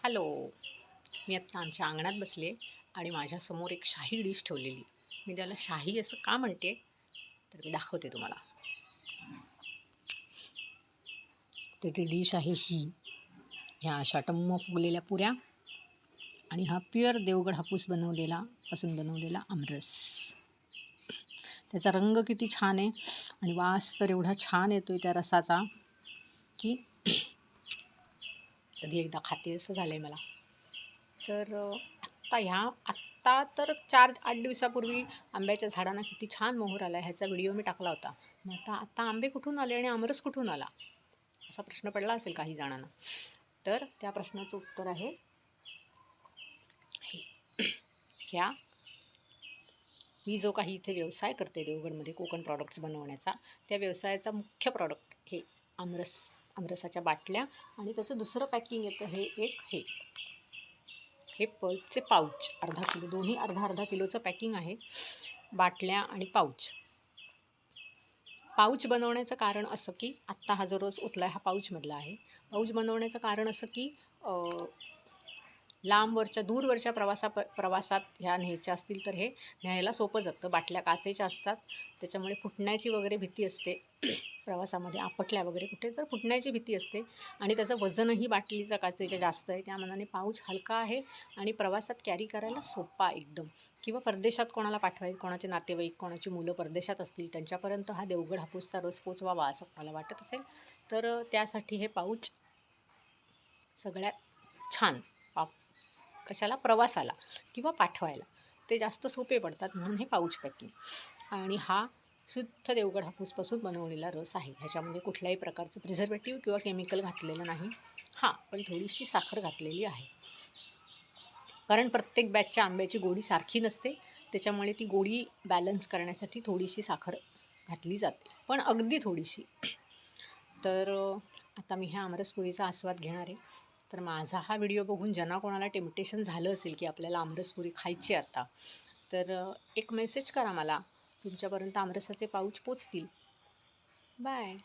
Hello. मी आत्ता आमच्या अंगणात बसले आणि माझ्यासमोर एक शाही डिश ठेवलेली. मी त्याला शाही असं का म्हणते तर मी दाखवते तुम्हाला. तर ती डिश आहे ही. ह्या अशा टम्म फुगलेल्या पुऱ्या आणि हा प्युअर देवगड हापूस बनवलेला आमरस. त्याचा रंग किती छान आहे आणि वास तर एवढा छान येतो आहे त्या रसाचा की कधी एकदा खाते असं झालं आहे मला. तर आत्ता तर 4-8 दिवसापूर्वी आंब्याच्या झाडांना किती छान मोहर आला ह्याचा व्हिडिओ मी टाकला होता. मग आता आंबे कुठून आले आणि आमरस कुठून आला असा प्रश्न पडला असेल काही जणांना. तर त्या प्रश्नाचं उत्तर आहे हे. ह्या मी जो काही इथे व्यवसाय करते देवगडमध्ये कोकण प्रॉडक्ट्स बनवण्याचा, त्या व्यवसायाचा मुख्य प्रॉडक्ट हे आमरसाच्या बाटल्या आणि त्याचं दुसरं पॅकिंग येतं हे पल्पचे पाऊच अर्धा किलो, दोन्ही अर्धा किलोचं पॅकिंग आहे. बाटल्या आणि पाऊच बनवण्याचं कारण असं की आत्ता हा जो रस ओतला हा पाऊचमधला आहे. पाऊच बनवण्याचं कारण असं की दूरवरच्या प्रवासात ह्या न्यायच्या असतील तर हे न्यायला सोपं जातं. बाटल्या काचेच्या असतात, त्याच्यामुळे फुटण्याची वगैरे भीती असते. प्रवासामध्ये आपटल्या वगैरे कुठे तर फुटण्याची भीती असते आणि त्याचं वजनही बाटलीचा काचेच्या जास्त आहे. त्या मानाने पाऊच हलका आहे आणि प्रवासात कॅरी करायला सोपा एकदम. किंवा परदेशात कोणाला कोणाचे नातेवाईक, कोणाची मुलं परदेशात असतील त्यांच्यापर्यंत हा देवगड हापूसचा रस पोचवावा असं मला वाटत असेल तर त्यासाठी हे पाऊच सगळ्यात छान. कशाला? प्रवासाला किंवा पाठवायला ते जास्त सोपे पडतात म्हणून हे पाऊच पॅकिंग. आणि हा शुद्ध देवगड हापूसपासून बनवलेला रस आहे. ह्याच्यामध्ये कुठल्याही प्रकारचं प्रिझर्वेटिव्ह किंवा केमिकल घातलेलं नाही. पण थोडीशी साखर घातलेली आहे, कारण प्रत्येक बॅचच्या आंब्याची गोडी सारखी नसते, त्याच्यामुळे ती गोडी बॅलन्स करण्यासाठी थोडीशी साखर घातली जाते, पण अगदी थोडीशी. तर आता मी ह्या आमरसपुरीचा आस्वाद घेणार आहे. तर माझा हा व्हिडिओ बघून ज्यांना कोणाला टेम्पटेशन झालं असेल की आपल्याला आमरसपुरी खायची आता, तर एक मेसेज करा मला. तुमच्यापर्यंत आमरसाचे पाऊच पोचतील. बाय.